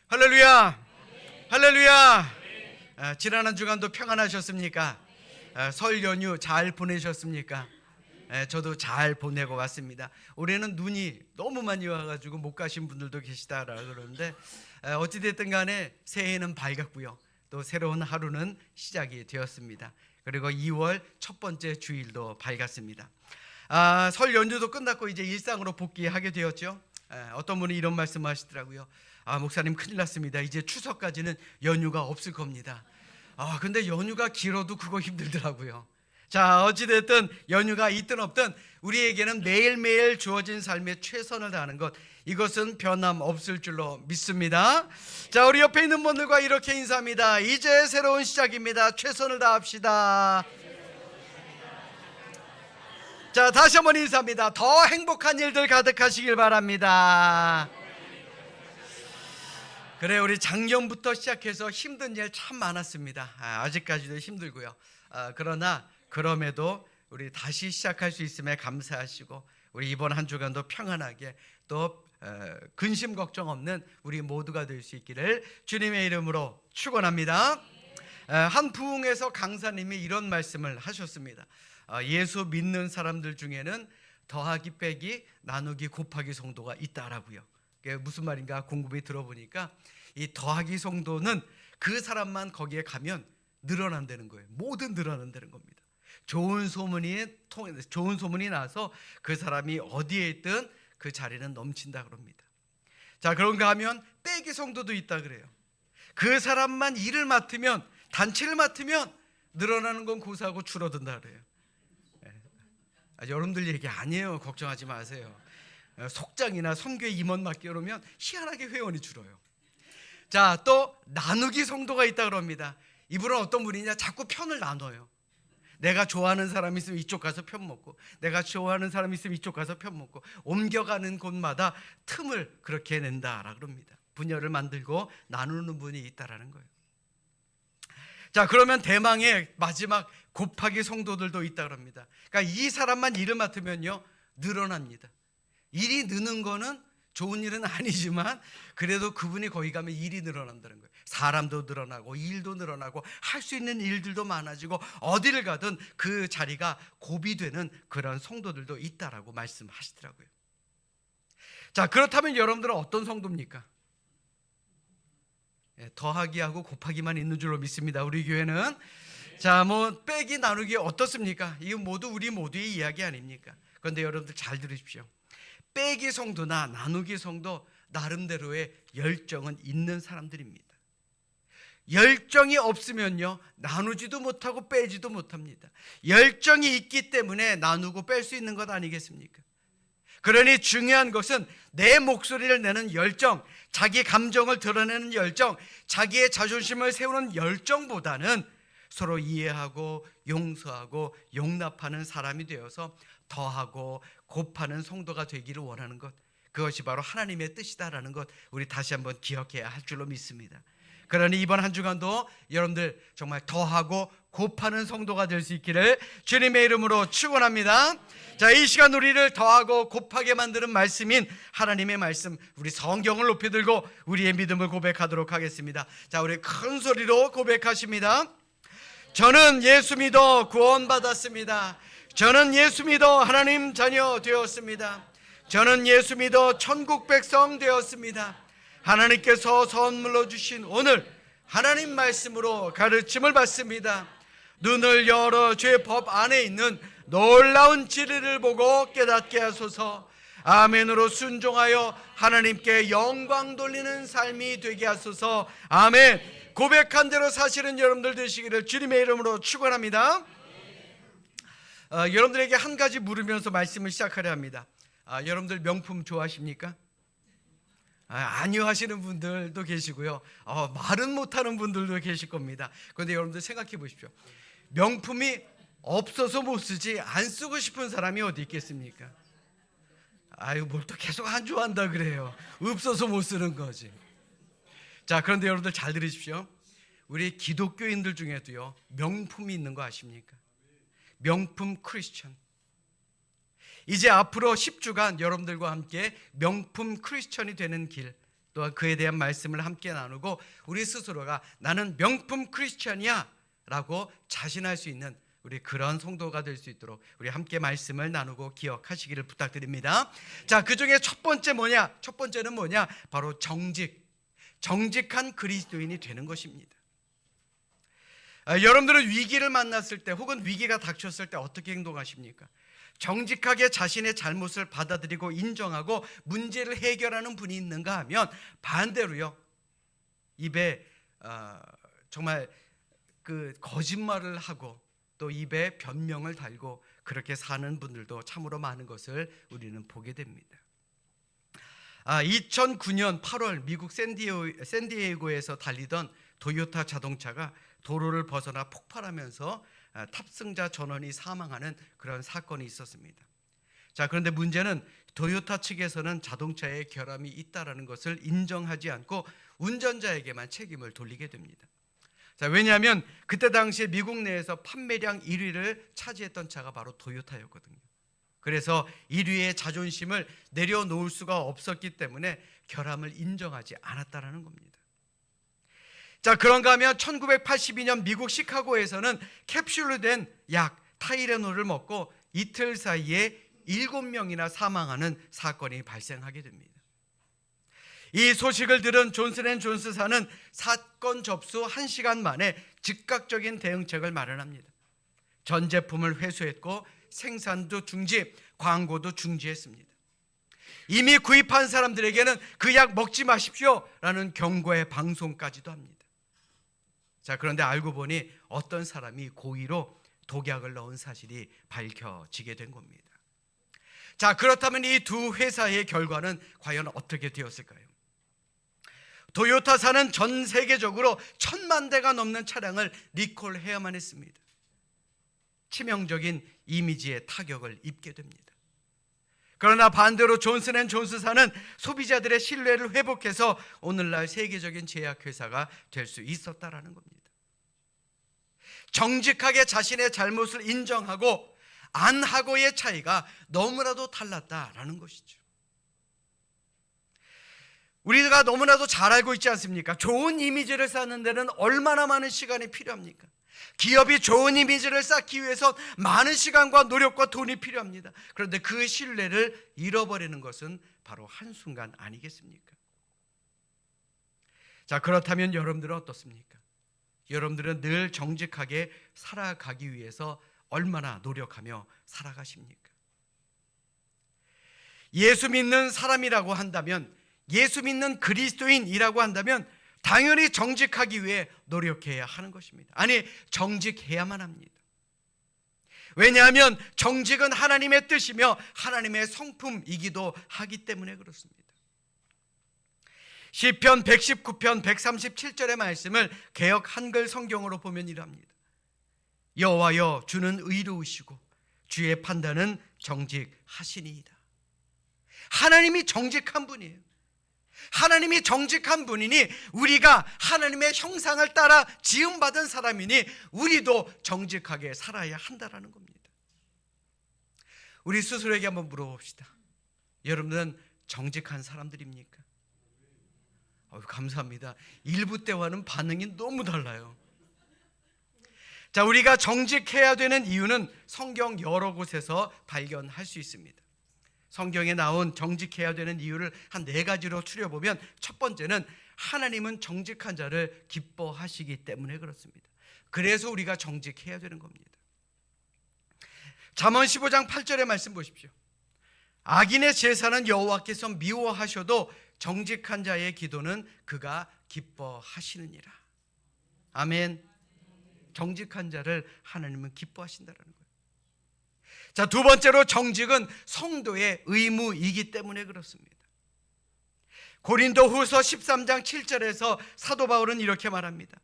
할렐루야! 할렐루야! 지난 한 주간도 평안하셨습니까? 설 연휴 잘 보내셨습니까? 저도 잘 보내고 왔습니다. 올해는 눈이 너무 많이 와가지고 못 가신 분들도 계시다라 그러는데 어찌됐든 간에 새해는 밝았고요. 또 새로운 하루는 시작이 되었습니다. 그리고 2월 첫 번째 주일도 밝았습니다. 설 연휴도 끝났고 이제 일상으로 복귀하게 되었죠. 어떤 분이 이런 말씀 하시더라고요. 목사님 큰일 났습니다. 이제 추석까지는 연휴가 없을 겁니다. 근데 연휴가 길어도 그거 힘들더라고요. 자, 어찌됐든 연휴가 있든 없든 우리에게는 매일매일 주어진 삶에 최선을 다하는 것, 이것은 변함없을 줄로 믿습니다. 자, 우리 옆에 있는 분들과 이렇게 인사합니다. 이제 새로운 시작입니다. 최선을 다합시다. 자, 다시 한번 인사합니다. 더 행복한 일들 가득하시길 바랍니다. 그래, 우리 작년부터 시작해서 힘든 일 참 많았습니다. 아직까지도 힘들고요. 그러나 그럼에도 우리 다시 시작할 수 있음에 감사하시고 우리 이번 한 주간도 평안하게 또 근심 걱정 없는 우리 모두가 될 수 있기를 주님의 이름으로 축원합니다. 한 부흥에서 강사님이 이런 말씀을 하셨습니다. 예수 믿는 사람들 중에는 더하기 빼기 나누기 곱하기 성도가 있다라고요. 그게 무슨 말인가 궁금히 들어보니까 이 더하기 성도는 그 사람만 거기에 가면 늘어난다는 거예요. 모든 늘어난다는 겁니다. 좋은 소문이 나서 그 사람이 어디에 있든 그 자리는 넘친다 그럽니다. 자, 그런가 하면 빼기 성도도 있다 그래요. 그 사람만 일을 맡으면, 단체를 맡으면 늘어나는 건 고사하고 줄어든다 그래요. 여러분들 얘기 아니에요. 걱정하지 마세요. 속장이나 선교회 임원 맡기 그러면 희한하게 회원이 줄어요. 자, 또 나누기 성도가 있다 그럽니다. 이분은 어떤 분이냐, 자꾸 편을 나눠요. 내가 좋아하는 사람이 있으면 이쪽 가서 편 먹고, 내가 좋아하는 사람이 있으면 이쪽 가서 편 먹고, 옮겨가는 곳마다 틈을 그렇게 낸다라 그럽니다. 분열을 만들고 나누는 분이 있다라는 거예요. 자, 그러면 대망의 마지막 곱하기 성도들도 있다 그럽니다. 그러니까 이 사람만 일을 맡으면요 늘어납니다. 일이 느는 거는 좋은 일은 아니지만 그래도 그분이 거기 가면 일이 늘어난다는 거예요. 사람도 늘어나고 일도 늘어나고 할 수 있는 일들도 많아지고 어디를 가든 그 자리가 고비되는 그런 성도들도 있다라고 말씀하시더라고요. 자, 그렇다면 여러분들은 어떤 성도입니까? 더하기하고 곱하기만 있는 줄로 믿습니다. 우리 교회는. 자, 빼기 나누기 어떻습니까? 이건 모두 우리 모두의 이야기 아닙니까? 그런데 여러분들 잘 들으십시오. 빼기 성도나 나누기 성도 나름대로의 열정은 있는 사람들입니다. 열정이 없으면요 나누지도 못하고 빼지도 못합니다. 열정이 있기 때문에 나누고 뺄 수 있는 것 아니겠습니까? 그러니 중요한 것은 내 목소리를 내는 열정, 자기 감정을 드러내는 열정, 자기의 자존심을 세우는 열정보다는 서로 이해하고 용서하고 용납하는 사람이 되어서 더하고 곱하는 성도가 되기를 원하는 것, 그것이 바로 하나님의 뜻이다라는 것 우리 다시 한번 기억해야 할 줄로 믿습니다. 그러니 이번 한 주간도 여러분들 정말 더하고 곱하는 성도가 될 수 있기를 주님의 이름으로 축원합니다. 자, 이 시간 우리를 더하고 곱하게 만드는 말씀인 하나님의 말씀, 우리 성경을 높이 들고 우리의 믿음을 고백하도록 하겠습니다. 자, 우리 큰 소리로 고백하십니다. 저는 예수 믿어 구원받았습니다. 저는 예수 믿어 하나님 자녀 되었습니다. 저는 예수 믿어 천국 백성 되었습니다. 하나님께서 선물로 주신 오늘 하나님 말씀으로 가르침을 받습니다. 눈을 열어 죄 법 안에 있는 놀라운 진리를 보고 깨닫게 하소서. 아멘으로 순종하여 하나님께 영광 돌리는 삶이 되게 하소서. 아멘. 고백한 대로 사실은 여러분들 되시기를 주님의 이름으로 축원합니다. 여러분들에게 한 가지 물으면서 말씀을 시작하려 합니다. 여러분들 명품 좋아하십니까? 아니요 하시는 분들도 계시고요. 말은 못하는 분들도 계실 겁니다. 그런데 여러분들 생각해 보십시오. 명품이 없어서 못 쓰지 안 쓰고 싶은 사람이 어디 있겠습니까? 뭘 또 계속 안 좋아한다 그래요. 없어서 못 쓰는 거지. 자, 그런데 여러분들 잘 들으십시오. 우리 기독교인들 중에도요 명품이 있는 거 아십니까? 명품 크리스천. 이제 앞으로 10주간 여러분들과 함께 명품 크리스천이 되는 길, 또한 그에 대한 말씀을 함께 나누고 우리 스스로가 나는 명품 크리스천이야 라고 자신할 수 있는 우리 그런 성도가 될 수 있도록 우리 함께 말씀을 나누고 기억하시기를 부탁드립니다. 자, 그 중에 첫 번째는 뭐냐? 바로 정직한 그리스도인이 되는 것입니다. 여러분들은 위기를 만났을 때 혹은 위기가 닥쳤을 때 어떻게 행동하십니까? 정직하게 자신의 잘못을 받아들이고 인정하고 문제를 해결하는 분이 있는가 하면 반대로요, 입에 정말 그 거짓말을 하고 또 입에 변명을 달고 그렇게 사는 분들도 참으로 많은 것을 우리는 보게 됩니다. 2009년 8월 미국 샌디에이고에서 달리던 도요타 자동차가 도로를 벗어나 폭발하면서 탑승자 전원이 사망하는 그런 사건이 있었습니다. 자, 그런데 문제는 도요타 측에서는 자동차에 결함이 있다라는 것을 인정하지 않고 운전자에게만 책임을 돌리게 됩니다. 자, 왜냐하면 그때 당시에 미국 내에서 판매량 1위를 차지했던 차가 바로 도요타였거든요. 그래서 1위의 자존심을 내려놓을 수가 없었기 때문에 결함을 인정하지 않았다라는 겁니다. 자, 그런가 하면 1982년 미국 시카고에서는 캡슐로 된 약 타이레놀을 먹고 이틀 사이에 7명이나 사망하는 사건이 발생하게 됩니다. 이 소식을 들은 존슨앤존슨사는 사건 접수 1시간 만에 즉각적인 대응책을 마련합니다. 전 제품을 회수했고 생산도 중지, 광고도 중지했습니다. 이미 구입한 사람들에게는 그 약 먹지 마십시오 라는 경고의 방송까지도 합니다. 자, 그런데 알고 보니 어떤 사람이 고의로 독약을 넣은 사실이 밝혀지게 된 겁니다. 자, 그렇다면 이 두 회사의 결과는 과연 어떻게 되었을까요? 도요타사는 전 세계적으로 1000만 대가 넘는 차량을 리콜해야만 했습니다. 치명적인 이미지의 타격을 입게 됩니다. 그러나 반대로 존슨앤존슨사는 소비자들의 신뢰를 회복해서 오늘날 세계적인 제약회사가 될 수 있었다라는 겁니다. 정직하게 자신의 잘못을 인정하고 안 하고의 차이가 너무나도 달랐다라는 것이죠. 우리가 너무나도 잘 알고 있지 않습니까? 좋은 이미지를 쌓는 데는 얼마나 많은 시간이 필요합니까? 기업이 좋은 이미지를 쌓기 위해서 많은 시간과 노력과 돈이 필요합니다. 그런데 그 신뢰를 잃어버리는 것은 바로 한순간 아니겠습니까? 자, 그렇다면 여러분들은 어떻습니까? 여러분들은 늘 정직하게 살아가기 위해서 얼마나 노력하며 살아가십니까? 예수 믿는 사람이라고 한다면, 예수 믿는 그리스도인이라고 한다면 당연히 정직하기 위해 노력해야 하는 것입니다. 아니, 정직해야만 합니다. 왜냐하면 정직은 하나님의 뜻이며 하나님의 성품이기도 하기 때문에 그렇습니다. 시편 119편 137절의 말씀을 개역 한글 성경으로 보면 이랍니다. 여호와여, 주는 의로우시고 주의 판단은 정직하시니이다. 하나님이 정직한 분이에요. 하나님이 정직한 분이니 우리가 하나님의 형상을 따라 지음받은 사람이니 우리도 정직하게 살아야 한다라는 겁니다. 우리 스스로에게 한번 물어봅시다. 여러분은 정직한 사람들입니까? 감사합니다. 일부 때와는 반응이 너무 달라요. 자, 우리가 정직해야 되는 이유는 성경 여러 곳에서 발견할 수 있습니다. 성경에 나온 정직해야 되는 이유를 한 4가지로 추려보면 첫 번째는 하나님은 정직한 자를 기뻐하시기 때문에 그렇습니다. 그래서 우리가 정직해야 되는 겁니다. 잠언 15장 8절의 말씀 보십시오. 악인의 제사는 여호와께서 미워하셔도 정직한 자의 기도는 그가 기뻐하시느니라. 아멘. 정직한 자를 하나님은 기뻐하신다는 거예요. 자, 두 번째로 정직은 성도의 의무이기 때문에 그렇습니다. 고린도후서 13장 7절에서 사도 바울은 이렇게 말합니다.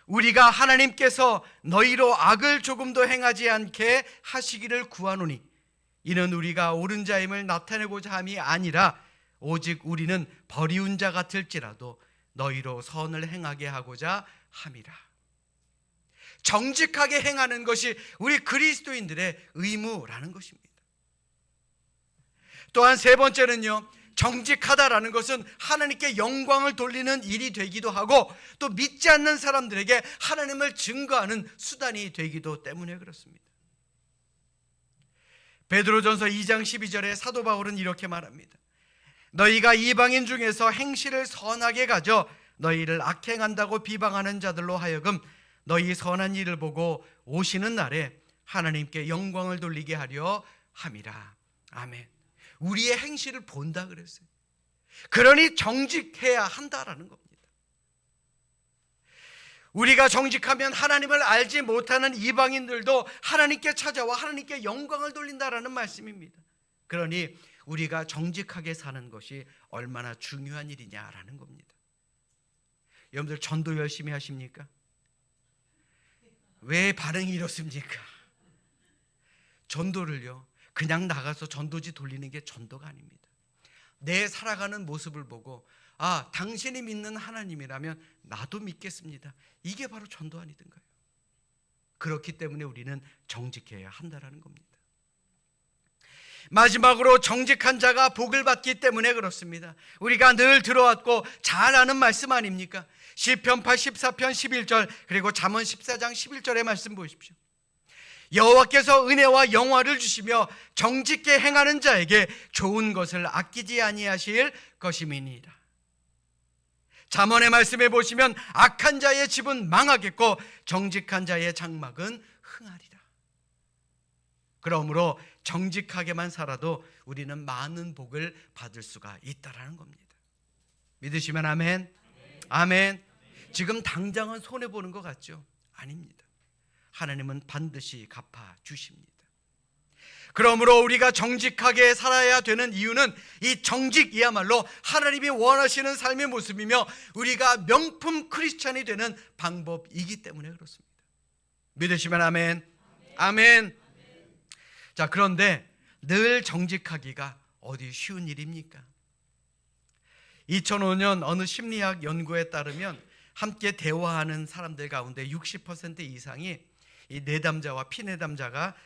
우리가 하나님께서 너희로 악을 조금도 행하지 않게 하시기를 구하노니 이는 우리가 옳은 자임을 나타내고자 함이 아니라 오직 우리는 버리운 자 같을지라도 너희로 선을 행하게 하고자 함이라. 정직하게 행하는 것이 우리 그리스도인들의 의무라는 것입니다. 또한 세 번째는요, 정직하다라는 것은 하나님께 영광을 돌리는 일이 되기도 하고 또 믿지 않는 사람들에게 하나님을 증거하는 수단이 되기도 때문에 그렇습니다. 베드로전서 2장 12절에 사도 바울은 이렇게 말합니다. 너희가 이방인 중에서 행실을 선하게 가져 너희를 악행한다고 비방하는 자들로 하여금 너희 선한 일을 보고 오시는 날에 하나님께 영광을 돌리게 하려 함이라. 아멘. 우리의 행실을 본다 그랬어요. 그러니 정직해야 한다라는 겁니다. 우리가 정직하면 하나님을 알지 못하는 이방인들도 하나님께 찾아와 하나님께 영광을 돌린다라는 말씀입니다. 그러니 우리가 정직하게 사는 것이 얼마나 중요한 일이냐라는 겁니다. 여러분들 전도 열심히 하십니까? 왜 반응이 이렇습니까? 전도를요, 그냥 나가서 전도지 돌리는 게 전도가 아닙니다. 내 살아가는 모습을 보고 아, 당신이 믿는 하나님이라면 나도 믿겠습니다. 이게 바로 전도 아니든가요? 그렇기 때문에 우리는 정직해야 한다는 겁니다. 마지막으로 정직한 자가 복을 받기 때문에 그렇습니다. 우리가 늘 들어왔고 잘 아는 말씀 아닙니까? 시편 84편 11절 그리고 잠언 14장 11절의 말씀 보십시오. 여호와께서 은혜와 영화를 주시며 정직게 행하는 자에게 좋은 것을 아끼지 아니하실 것임이니이다. 잠언의 말씀에 보시면 악한 자의 집은 망하겠고 정직한 자의 장막은 흥하리라. 그러므로 정직하게만 살아도 우리는 많은 복을 받을 수가 있다라는 겁니다. 믿으시면 아멘. 아멘. 지금 당장은 손해보는 것 같죠? 아닙니다. 하나님은 반드시 갚아 주십니다. 그러므로 우리가 정직하게 살아야 되는 이유는 이 정직이야말로 하나님이 원하시는 삶의 모습이며 우리가 명품 크리스찬이 되는 방법이기 때문에 그렇습니다. 믿으시면 아멘. 아멘. 자, 그런데 늘 정직하기가 어디 쉬운 일입니까? 2005년 어느 심리학 연구에 따르면 함께 대화하는 사람들 가운데 60% 이상이 이 내담자와 피내담자가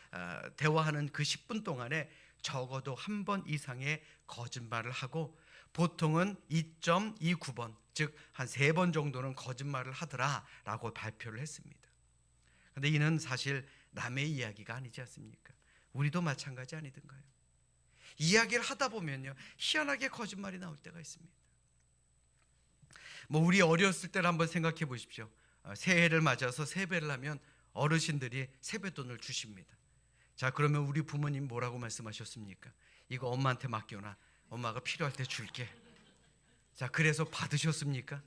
대화하는 그 10분 동안에 적어도 한 번 이상의 거짓말을 하고 보통은 2.29번, 즉 한 3번 정도는 거짓말을 하더라라고 발표를 했습니다. 그런데 이는 사실 남의 이야기가 아니지 않습니까? 우리도 마찬가지 아니든가요? 이야기를 하다 보면요, 희한하게 거짓말이 나올 때가 있습니다. 우리 어렸을 때를 한번 생각해 보십시오. 새해를 맞아서 세배를 하면 어르신들이 세뱃돈을 주십니다. 자, 그러면 우리 부모님 뭐라고 말씀하셨습니까? 이거 엄마한테 맡겨놔. 엄마가 필요할 때 줄게. 자, 그래서 받으셨습니까?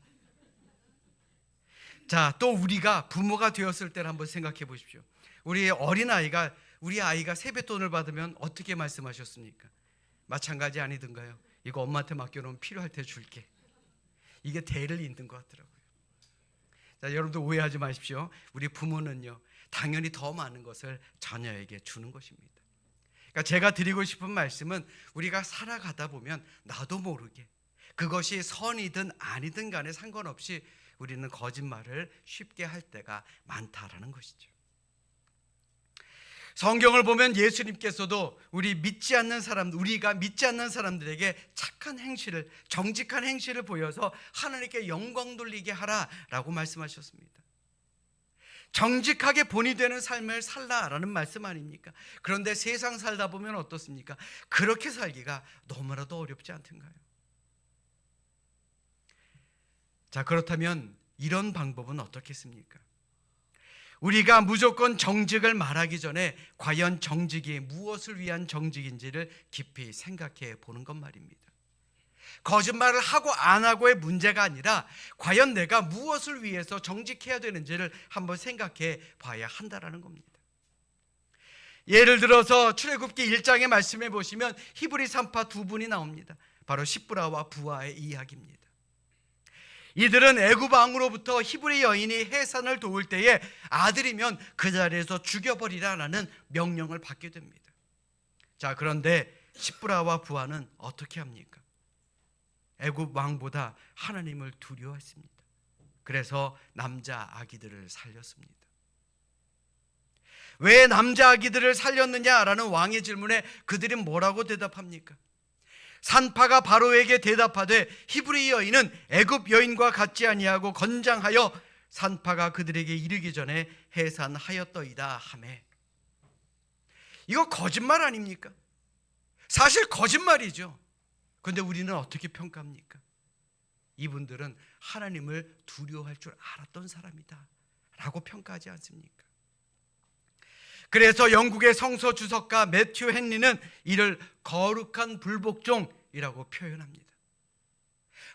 자, 또 우리가 부모가 되었을 때를 한번 생각해 보십시오. 우리 어린아이가 우리 아이가 세뱃돈을 받으면 어떻게 말씀하셨습니까? 마찬가지 아니든가요? 이거 엄마한테 맡겨놓으면 필요할 때 줄게. 이게 대를 잇는 것 같더라고요. 자, 여러분들 오해하지 마십시오. 우리 부모는요, 당연히 더 많은 것을 자녀에게 주는 것입니다. 그러니까 제가 드리고 싶은 말씀은 우리가 살아가다 보면 나도 모르게 그것이 선이든 아니든 간에 상관없이 우리는 거짓말을 쉽게 할 때가 많다라는 것이죠. 성경을 보면 예수님께서도 우리가 믿지 않는 사람들에게 착한 행실을, 정직한 행실을 보여서 하나님께 영광 돌리게 하라라고 말씀하셨습니다. 정직하게 본이 되는 삶을 살라라는 말씀 아닙니까? 그런데 세상 살다 보면 어떻습니까? 그렇게 살기가 너무나도 어렵지 않던가요? 자, 그렇다면 이런 방법은 어떻겠습니까? 우리가 무조건 정직을 말하기 전에 과연 정직이 무엇을 위한 정직인지를 깊이 생각해 보는 것 말입니다. 거짓말을 하고 안 하고의 문제가 아니라 과연 내가 무엇을 위해서 정직해야 되는지를 한번 생각해 봐야 한다는 겁니다. 예를 들어서 출애굽기 1장의 말씀에 보시면 히브리 3파 두 분이 나옵니다. 바로 시브라와 부하의 이야기입니다. 이들은 애굽 왕으로부터 히브리 여인이 해산을 도울 때에 아들이면 그 자리에서 죽여버리라라는 명령을 받게 됩니다. 자, 그런데 시브라와 부하는 어떻게 합니까? 애굽 왕보다 하나님을 두려워했습니다. 그래서 남자 아기들을 살렸습니다. 왜 남자 아기들을 살렸느냐라는 왕의 질문에 그들이 뭐라고 대답합니까? 산파가 바로에게 대답하되 히브리 여인은 애굽 여인과 같지 아니하고 건장하여 산파가 그들에게 이르기 전에 해산하였더이다 하매. 이거 거짓말 아닙니까? 사실 거짓말이죠. 그런데 우리는 어떻게 평가합니까? 이분들은 하나님을 두려워할 줄 알았던 사람이다 라고 평가하지 않습니까? 그래서 영국의 성서 주석가 매튜 헨리는 이를 거룩한 불복종이라고 표현합니다.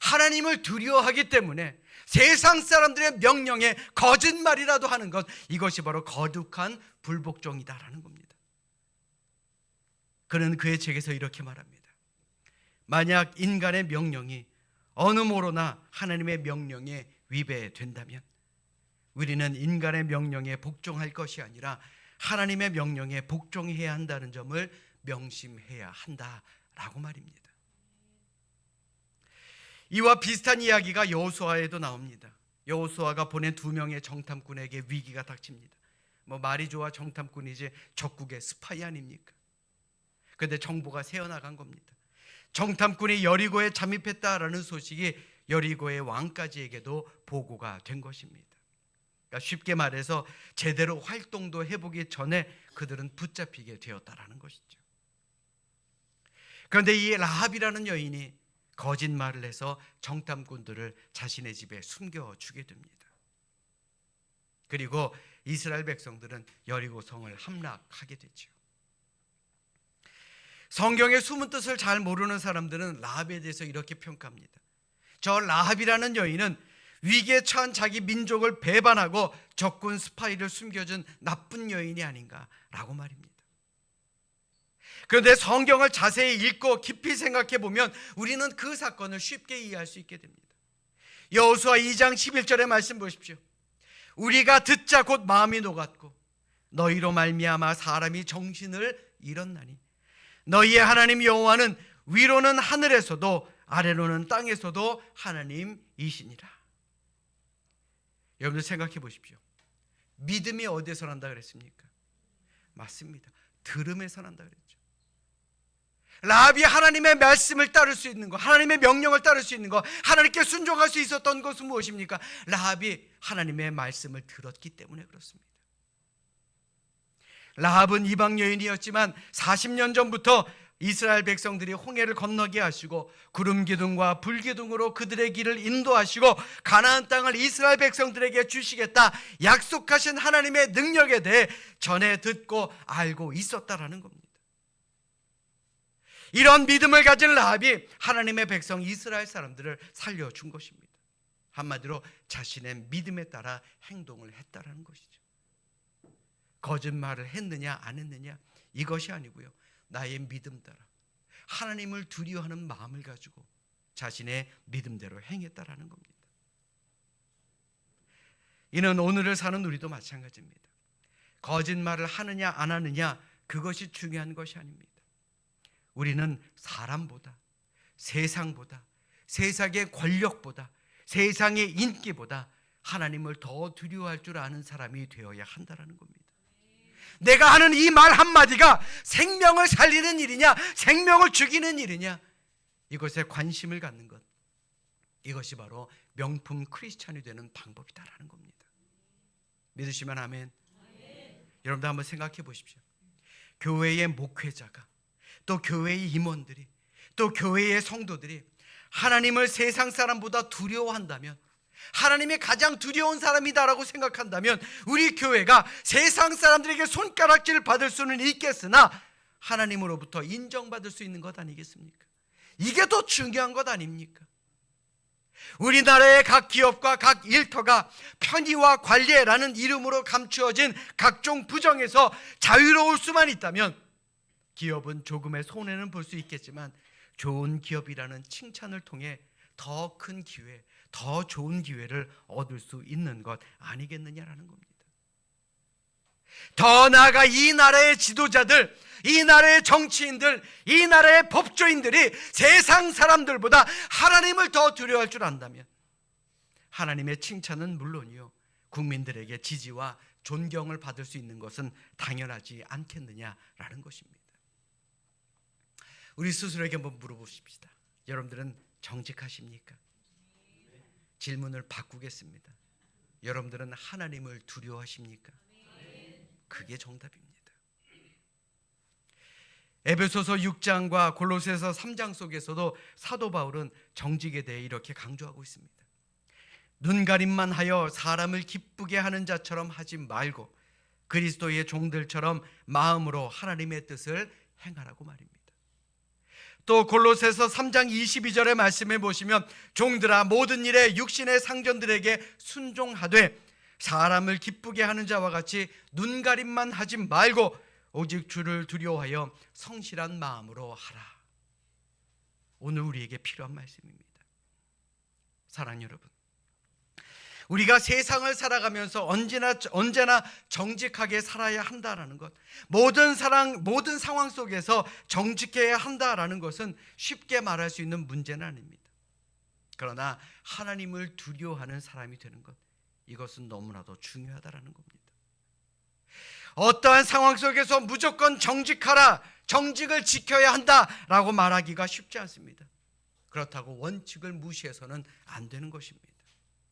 하나님을 두려워하기 때문에 세상 사람들의 명령에 거짓말이라도 하는 것, 이것이 바로 거룩한 불복종이다라는 겁니다. 그는 그의 책에서 이렇게 말합니다. 만약 인간의 명령이 어느 모로나 하나님의 명령에 위배된다면 우리는 인간의 명령에 복종할 것이 아니라 하나님의 명령에 복종해야 한다는 점을 명심해야 한다라고 말입니다. 이와 비슷한 이야기가 여호수아에도 나옵니다. 여호수아가 보낸 2명의 정탐꾼에게 위기가 닥칩니다. 말이 좋아 정탐꾼이지 적국의 스파이 아닙니까? 그런데 정보가 새어나간 겁니다. 정탐꾼이 여리고에 잠입했다라는 소식이 여리고의 왕까지에게도 보고가 된 것입니다. 그러니까 쉽게 말해서 제대로 활동도 해보기 전에 그들은 붙잡히게 되었다라는 것이죠. 그런데 이 라합이라는 여인이 거짓말을 해서 정탐꾼들을 자신의 집에 숨겨주게 됩니다. 그리고 이스라엘 백성들은 여리고 성을 함락하게 되죠. 성경의 숨은 뜻을 잘 모르는 사람들은 라합에 대해서 이렇게 평가합니다. 저 라합이라는 여인은 위기에 처한 자기 민족을 배반하고 적군 스파이를 숨겨준 나쁜 여인이 아닌가라고 말입니다. 그런데 성경을 자세히 읽고 깊이 생각해 보면 우리는 그 사건을 쉽게 이해할 수 있게 됩니다. 여호수아 2장 11절의 말씀 보십시오. 우리가 듣자 곧 마음이 녹았고 너희로 말미암아 사람이 정신을 잃었나니 너희의 하나님 여호와는 위로는 하늘에서도 아래로는 땅에서도 하나님이시니라. 여러분들 생각해 보십시오. 믿음이 어디에서 난다 그랬습니까? 맞습니다. 들음에서 난다 그랬죠. 라합이 하나님의 말씀을 따를 수 있는 것, 하나님의 명령을 따를 수 있는 것, 하나님께 순종할 수 있었던 것은 무엇입니까? 라합이 하나님의 말씀을 들었기 때문에 그렇습니다. 라합은 이방 여인이었지만 40년 전부터 이스라엘 백성들이 홍해를 건너게 하시고 구름 기둥과 불 기둥으로 그들의 길을 인도하시고 가나안 땅을 이스라엘 백성들에게 주시겠다 약속하신 하나님의 능력에 대해 전해 듣고 알고 있었다라는 겁니다. 이런 믿음을 가진 라합이 하나님의 백성 이스라엘 사람들을 살려준 것입니다. 한마디로 자신의 믿음에 따라 행동을 했다라는 것이죠. 거짓말을 했느냐 안 했느냐 이것이 아니고요, 나의 믿음 따라 하나님을 두려워하는 마음을 가지고 자신의 믿음대로 행했다라는 겁니다. 이는 오늘을 사는 우리도 마찬가지입니다. 거짓말을 하느냐 안 하느냐 그것이 중요한 것이 아닙니다. 우리는 사람보다, 세상보다, 세상의 권력보다, 세상의 인기보다 하나님을 더 두려워할 줄 아는 사람이 되어야 한다는 겁니다. 내가 하는 이 말 한마디가 생명을 살리는 일이냐, 생명을 죽이는 일이냐, 이것에 관심을 갖는 것, 이것이 바로 명품 크리스찬이 되는 방법이다라는 겁니다. 믿으시면 아멘. 여러분들 한번 생각해 보십시오. 교회의 목회자가, 또 교회의 임원들이, 또 교회의 성도들이 하나님을 세상 사람보다 두려워한다면, 하나님이 가장 두려운 사람이다라고 생각한다면 우리 교회가 세상 사람들에게 손가락질 받을 수는 있겠으나 하나님으로부터 인정받을 수 있는 것 아니겠습니까? 이게 더 중요한 것 아닙니까? 우리나라의 각 기업과 각 일터가 편의와 관리라는 이름으로 감추어진 각종 부정에서 자유로울 수만 있다면 기업은 조금의 손해는 볼 수 있겠지만 좋은 기업이라는 칭찬을 통해 더 큰 기회, 더 좋은 기회를 얻을 수 있는 것 아니겠느냐라는 겁니다. 더 나아가 이 나라의 지도자들, 이 나라의 정치인들, 이 나라의 법조인들이 세상 사람들보다 하나님을 더 두려워할 줄 안다면 하나님의 칭찬은 물론이요, 국민들에게 지지와 존경을 받을 수 있는 것은 당연하지 않겠느냐라는 것입니다. 우리 스스로에게 한번 물어보십시다. 여러분들은 정직하십니까? 질문을 바꾸겠습니다. 여러분들은 하나님을 두려워하십니까? 그게 정답입니다. 에베소서 6장과 골로새서 3장 속에서도 사도 바울은 정직에 대해 이렇게 강조하고 있습니다. 눈가림만 하여 사람을 기쁘게 하는 자처럼 하지 말고 그리스도의 종들처럼 마음으로 하나님의 뜻을 행하라고 말입니다. 또 골로새서 3장 22절의 말씀에 보시면 종들아 모든 일에 육신의 상전들에게 순종하되 사람을 기쁘게 하는 자와 같이 눈가림만 하지 말고 오직 주를 두려워하여 성실한 마음으로 하라. 오늘 우리에게 필요한 말씀입니다. 사랑하는 여러분, 우리가 세상을 살아가면서 언제나 정직하게 살아야 한다라는 것, 모든 상황 속에서 정직해야 한다라는 것은 쉽게 말할 수 있는 문제는 아닙니다. 그러나 하나님을 두려워하는 사람이 되는 것, 이것은 너무나도 중요하다라는 겁니다. 어떠한 상황 속에서 무조건 정직하라, 정직을 지켜야 한다라고 말하기가 쉽지 않습니다. 그렇다고 원칙을 무시해서는 안 되는 것입니다.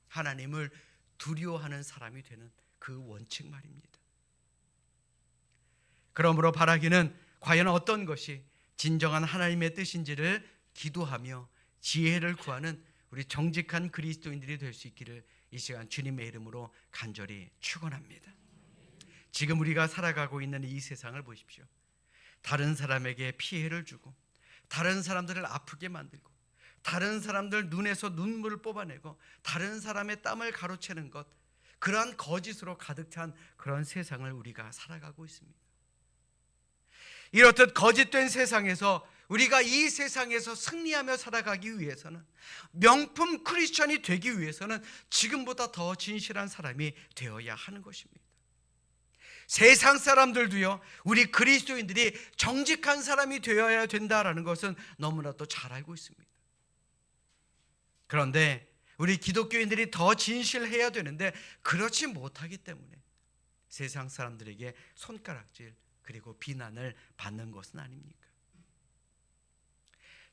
하나님을 두려워하는 사람이 되는 그 원칙 말입니다. 그러므로 바라기는 과연 어떤 것이 진정한 하나님의 뜻인지를 기도하며 지혜를 구하는 우리 정직한 그리스도인들이 될 수 있기를 이 시간 주님의 이름으로 간절히 축원합니다. 지금 우리가 살아가고 있는 이 세상을 보십시오. 다른 사람에게 피해를 주고 다른 사람들을 아프게 만들고 다른 사람들 눈에서 눈물을 뽑아내고 다른 사람의 땀을 가로채는 것, 그러한 거짓으로 가득 찬 그런 세상을 우리가 살아가고 있습니다. 이렇듯 거짓된 세상에서 우리가 이 세상에서 승리하며 살아가기 위해서는, 명품 크리스천이 되기 위해서는 지금보다 더 진실한 사람이 되어야 하는 것입니다. 세상 사람들도요, 우리 그리스도인들이 정직한 사람이 되어야 된다라는 것은 너무나도 잘 알고 있습니다. 그런데 우리 기독교인들이 더 진실해야 되는데 그렇지 못하기 때문에 세상 사람들에게 손가락질 그리고 비난을 받는 것은 아닙니까?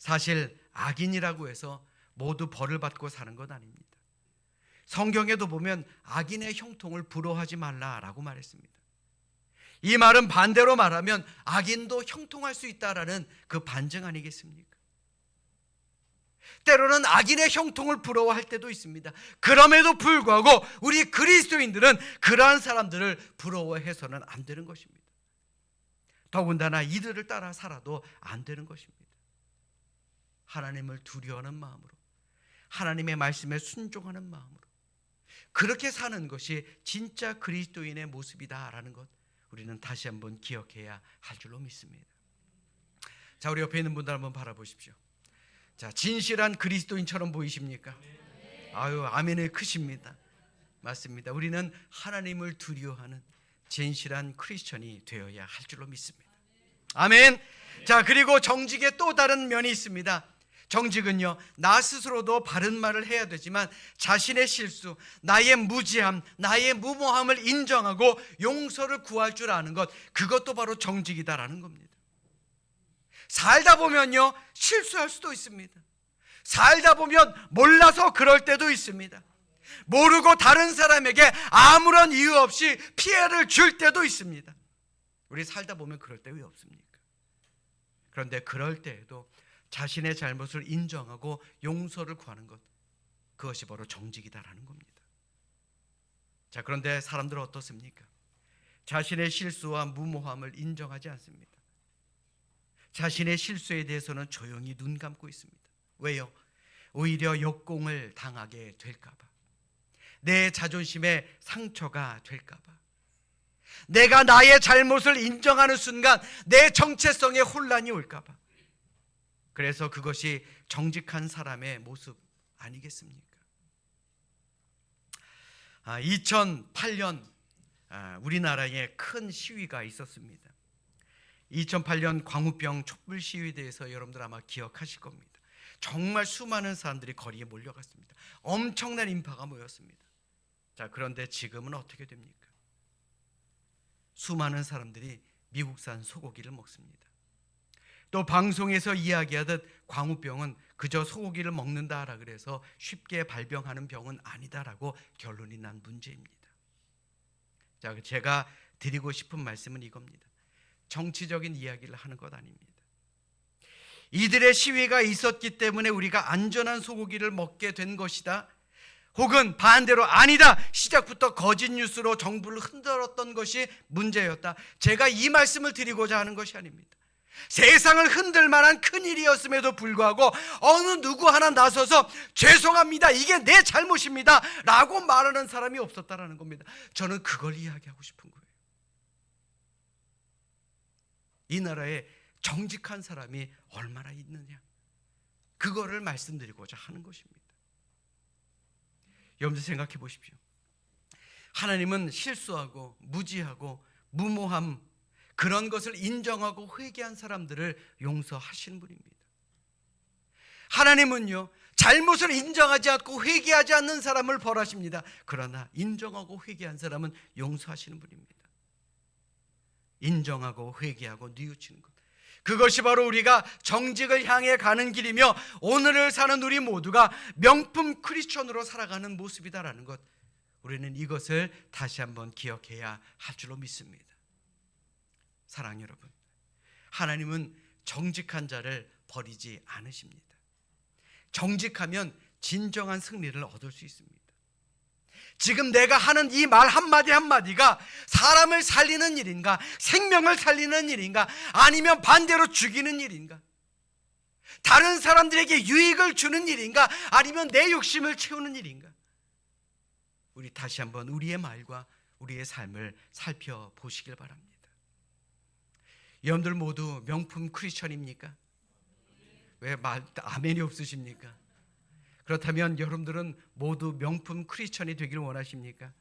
사실 악인이라고 해서 모두 벌을 받고 사는 것 아닙니다. 성경에도 보면 악인의 형통을 부러워하지 말라라고 말했습니다. 이 말은 반대로 말하면 악인도 형통할 수 있다라는 그 반증 아니겠습니까? 때로는 악인의 형통을 부러워할 때도 있습니다. 그럼에도 불구하고 우리 그리스도인들은 그러한 사람들을 부러워해서는 안 되는 것입니다. 더군다나 이들을 따라 살아도 안 되는 것입니다. 하나님을 두려워하는 마음으로, 하나님의 말씀에 순종하는 마음으로 그렇게 사는 것이 진짜 그리스도인의 모습이다라는 것, 우리는 다시 한번 기억해야 할 줄로 믿습니다. 자, 우리 옆에 있는 분들 한번 바라보십시오. 자, 진실한 그리스도인처럼 보이십니까? 아유, 아멘이 크십니다. 맞습니다. 우리는 하나님을 두려워하는 진실한 크리스천이 되어야 할 줄로 믿습니다. 아멘. 자, 그리고 정직의 또 다른 면이 있습니다. 정직은요, 나 스스로도 바른 말을 해야 되지만 자신의 실수, 나의 무지함, 나의 무모함을 인정하고 용서를 구할 줄 아는 것, 그것도 바로 정직이다라는 겁니다. 살다 보면요, 실수할 수도 있습니다. 살다 보면 몰라서 그럴 때도 있습니다. 모르고 다른 사람에게 아무런 이유 없이 피해를 줄 때도 있습니다. 우리 살다 보면 그럴 때 왜 없습니까? 그런데 그럴 때에도 자신의 잘못을 인정하고 용서를 구하는 것, 그것이 바로 정직이다라는 겁니다. 자, 그런데 사람들은 어떻습니까? 자신의 실수와 무모함을 인정하지 않습니다. 자신의 실수에 대해서는 조용히 눈 감고 있습니다. 왜요? 오히려 역공을 당하게 될까 봐, 내 자존심에 상처가 될까 봐, 내가 나의 잘못을 인정하는 순간 내 정체성에 혼란이 올까 봐. 그래서 그것이 정직한 사람의 모습 아니겠습니까? 2008년 우리나라에 큰 시위가 있었습니다. 2008년 광우병 촛불 시위에 대해서 여러분들 아마 기억하실 겁니다. 정말 수많은 사람들이 거리에 몰려갔습니다. 엄청난 인파가 모였습니다. 자, 그런데 지금은 어떻게 됩니까? 수많은 사람들이 미국산 소고기를 먹습니다. 또 방송에서 이야기하듯 광우병은 그저 소고기를 먹는다라 그래서 쉽게 발병하는 병은 아니다라고 결론이 난 문제입니다. 자, 제가 드리고 싶은 말씀은 이겁니다. 정치적인 이야기를 하는 것 아닙니다. 이들의 시위가 있었기 때문에 우리가 안전한 소고기를 먹게 된 것이다, 혹은 반대로 아니다, 시작부터 거짓 뉴스로 정부를 흔들었던 것이 문제였다, 제가 이 말씀을 드리고자 하는 것이 아닙니다. 세상을 흔들 만한 큰일이었음에도 불구하고 어느 누구 하나 나서서 죄송합니다, 이게 내 잘못입니다 라고 말하는 사람이 없었다라는 겁니다. 저는 그걸 이야기하고 싶은 거예요. 이 나라에 정직한 사람이 얼마나 있느냐, 그거를 말씀드리고자 하는 것입니다. 여러분들 생각해 보십시오. 하나님은 실수하고 무지하고 무모함, 그런 것을 인정하고 회개한 사람들을 용서하시는 분입니다. 하나님은요, 잘못을 인정하지 않고 회개하지 않는 사람을 벌하십니다. 그러나 인정하고 회개한 사람은 용서하시는 분입니다. 인정하고 회개하고 뉘우치는 것, 그것이 바로 우리가 정직을 향해 가는 길이며 오늘을 사는 우리 모두가 명품 크리스천으로 살아가는 모습이다라는 것, 우리는 이것을 다시 한번 기억해야 할 줄로 믿습니다. 사랑하는 여러분, 하나님은 정직한 자를 버리지 않으십니다. 정직하면 진정한 승리를 얻을 수 있습니다. 지금 내가 하는 이 말 한마디 한마디가 사람을 살리는 일인가, 생명을 살리는 일인가, 아니면 반대로 죽이는 일인가, 다른 사람들에게 유익을 주는 일인가, 아니면 내 욕심을 채우는 일인가, 우리 다시 한번 우리의 말과 우리의 삶을 살펴보시길 바랍니다. 여러분들 모두 명품 크리스천입니까? 왜 아멘이 없으십니까? 그렇다면 여러분들은 모두 명품 크리스천이 되기를 원하십니까?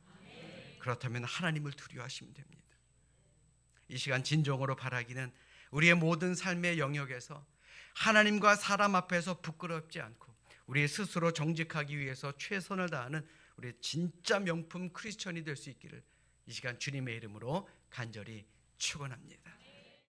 그렇다면 하나님을 두려워하시면 됩니다. 이 시간 진정으로 바라기는 우리의 모든 삶의 영역에서 하나님과 사람 앞에서 부끄럽지 않고 우리 스스로 정직하기 위해서 최선을 다하는 우리 진짜 명품 크리스천이 될 수 있기를 이 시간 주님의 이름으로 간절히 축원합니다.